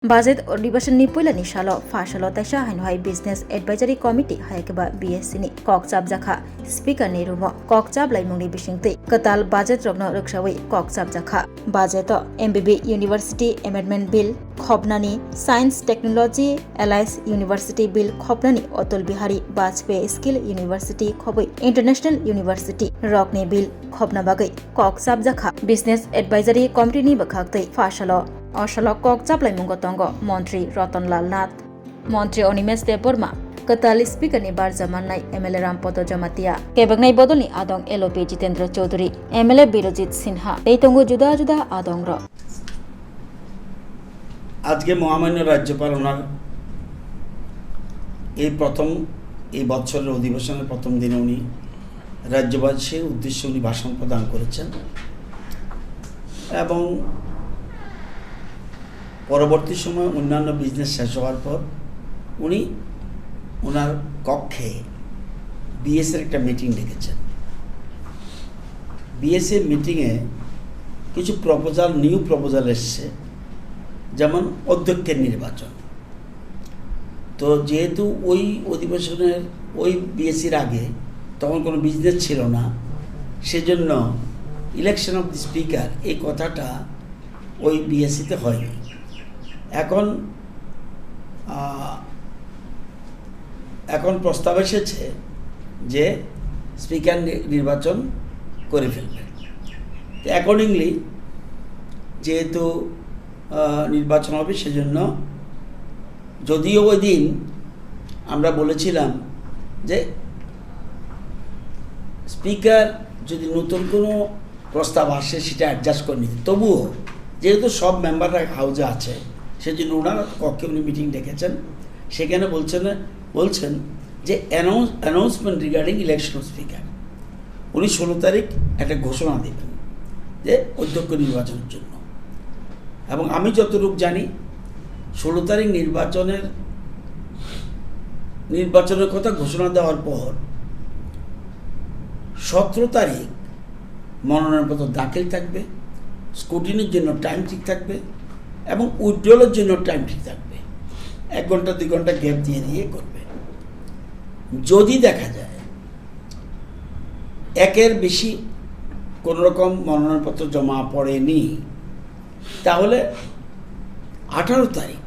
Budget Division ni pula ni shalo fashalo taisha hanhai Business Advisory Committee haikaba BSC ni kokchap jakha Speaker ni rumo kokchap laimungni bisingti katal budget rokno ruksawi kokchap jakha budget MBB University Amendment Bill khobnani Science Technology Alliance University Bill khobnani Atal Bihari Vajpayee Skill University khoboi International University Rockne Bill khobna bagai kokchap jakha Business Advisory Committee ni bakhaktai fashalo Oshalok kokchap laimung tongo Mantri Ratanlal Nath Mantri Onimes Deborma Katal Speaker ni bar zaman nai MLA Rampoto Jamatia Kebagnai bodol ni adong LOP Jitendra Chaudhary MLA Birojit Sinha Eitongo juda juda adong ro আজকে মহামান্য রাজ্যপাল ওনার এই বছরের অধিবেশনের প্রথম দিনে উনি রাজ্যবাসীর উদ্দেশ্যে উনি ভাষণ প্রদান করেছেন এবং পরবর্তী সময় অন্যান্য বিজনেস শেষ হওয়ার পর উনি ওনার কক্ষে বিএসএর একটা মিটিং ডেকেছেন। বিএসএর মিটিংয়ে কিছু নিউ প্রপোজাল এসছে, যেমন অধ্যক্ষের নির্বাচন। তো যেহেতু ওই অধিবেশনের ওই বিএসসির আগে তখন কোনো বিজনেস ছিল না, সেজন্য ইলেকশন অফ দি স্পিকার এই কথাটা ওই বিএসসিতে হয়নি। এখন প্রস্তাব এসেছে যে স্পিকার নির্বাচন করে ফেলবে। অ্যাকর্ডিংলি যেহেতু নির্বাচন হবে, সেজন্য যদিও ওই দিন আমরা বলেছিলাম যে স্পিকার যদি নতুন কোনো প্রস্তাব আসে সেটা অ্যাডজাস্ট করে নিতে, তবুও যেহেতু সব মেম্বাররা হাউজে আছে সেজন্য ওনার কক্ষে উনি মিটিং ডেকেছেন। সেখানে বলছেন যে announcement regarding election of speaker উনি 16 তারিখ একটা ঘোষণা দেবেন যে অধ্যক্ষ নির্বাচনের জন্য। এবং আমি যতটুকু জানি 16 তারিখ নির্বাচনের কথা ঘোষণা দেওয়ার পর 17 তারিখ মনোনয়নপত্র দাখিল থাকবে, স্ক্রুটিনির জন্য টাইম ঠিক থাকবে এবং উইথড্রলের জন্য টাইম ঠিক থাকবে। 1 ঘন্টা 2 ঘন্টা গ্যাপ দিয়ে করবে। যদি দেখা যায় একের বেশি কোনোরকম মনোনয়নপত্র জমা পড়েনি, তাহলে 18 তারিখ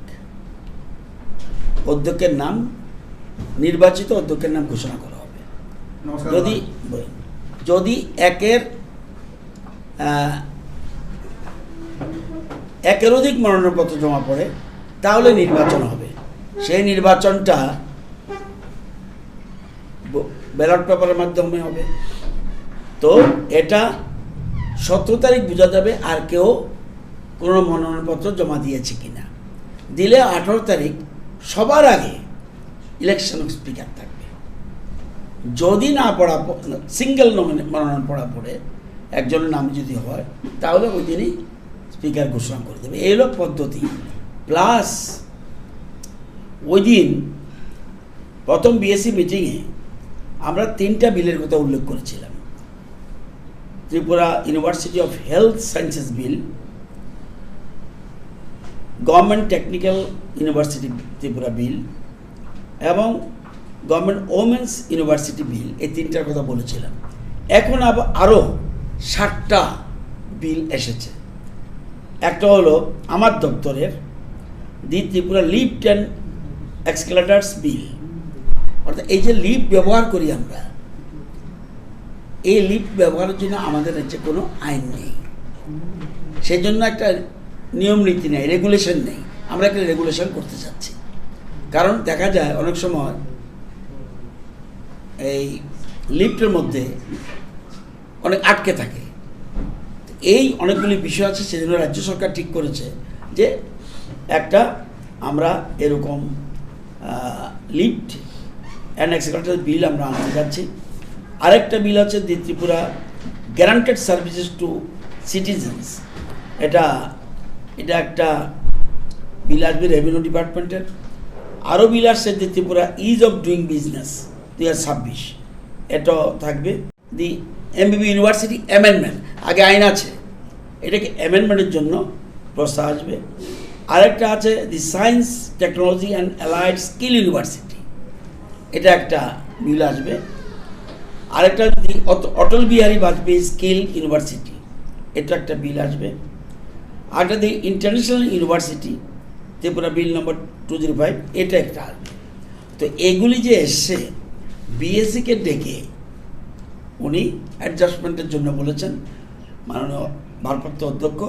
নির্বাচিত অধ্যক্ষের নাম ঘোষণা করা হবে। যদি একের অধিক মনোনয়নপত্র জমা পড়ে তাহলে নির্বাচন হবে। সেই নির্বাচনটা ব্যালট পেপারের মাধ্যমে হবে। তো এটা 17 তারিখ বোঝা যাবে আর কেউ কোনো মনোনয়নপত্র জমা দিয়েছে কিনা। দিলে 18 তারিখ সবার আগে ইলেকশন অফ স্পিকার থাকবে। যদি না সিঙ্গেল মনোনয়ন পড়ে একজনের নাম যদি হয়, তাহলে ওই দিনই স্পিকার ঘোষণা করে দেবে। এই হলো পদ্ধতি। প্লাস ওই দিন প্রথম বিএসসি মিটিংয়ে আমরা 3টা বিলের কথা উল্লেখ করেছিলাম। Tripura university of health sciences bill, government technical university Tripura bill এবং গভর্নমেন্ট ওমেন্স ইউনিভার্সিটি বিল, এই 3টার কথা বলেছিলাম। এখন আরও 7টা বিল এসেছে। একটা হলো আমার দপ্তরের দি ত্রিপুরা লিফট অ্যান্ড এক্সকেলেটার্স বিল, অর্থাৎ এই যে লিফট ব্যবহার করি আমরা, এই লিফট ব্যবহারের জন্য আমাদের রাজ্যে কোনো আইন নেই, সেজন্য একটা নিয়ম নীতি নেই, রেগুলেশন নেই। আমরা একটা রেগুলেশন করতে চাচ্ছি। কারণ দেখা যায় অনেক সময় এই লিফটের মধ্যে অনেক আটকে থাকে। এই অনেকগুলি বিষয় আছে, সেজন্য রাজ্য সরকার ঠিক করেছে যে আমরা এরকম লিফট অ্যান্ড এক্সকেলেটর বিল আমরা আনতে যাচ্ছি। আরেকটা বিল আছে the Tripura guaranteed services to citizens, এটা একটা বিল আসবে রেভিনিউ ডিপার্টমেন্টের। আরও বিল আসছে the Tripura ease of doing business 2026, এটাও থাকবে। দি এমবিবি ইউনিভার্সিটি অ্যামেন্ডমেন্ট, আগে আইন আছে, এটাকে অ্যামেন্ডমেন্টের জন্য প্রস্তাব আসবে। আরেকটা আছে দি science technology and allied skill university, এটা একটা বিল আসবে। আরেকটা দি অটল বিহারী বাজপেয়ী স্কিল ইউনিভার্সিটি, এটা একটা বিল আসবে। আরেকটা দি ইন্টারন্যাশনাল ইউনিভার্সিটি ত্রিপুরা বিল নম্বর 205, এটা একটা আসবে। তো এগুলি যে এসছে বিএসসিকে ডেকে উনি অ্যাডজাস্টমেন্টের জন্য বলেছেন মাননীয় ভারপ্রাপ্ত অধ্যক্ষ।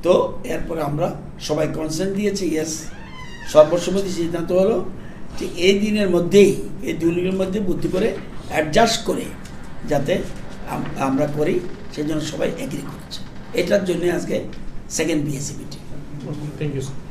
তো এরপরে আমরা সবাই কনসেন্ট দিয়েছি, ইয়েস, সর্বসম্মতি সিদ্ধান্ত হলো যে এই দিনের মধ্যেই, এই 2 দিনের মধ্যে বুদ্ধি করে অ্যাডজাস্ট করে যাতে আমরা করি, সেই জন্য সবাই এগ্রি করছে। এটার জন্য আজকে second BSc meeting. Thank you sir.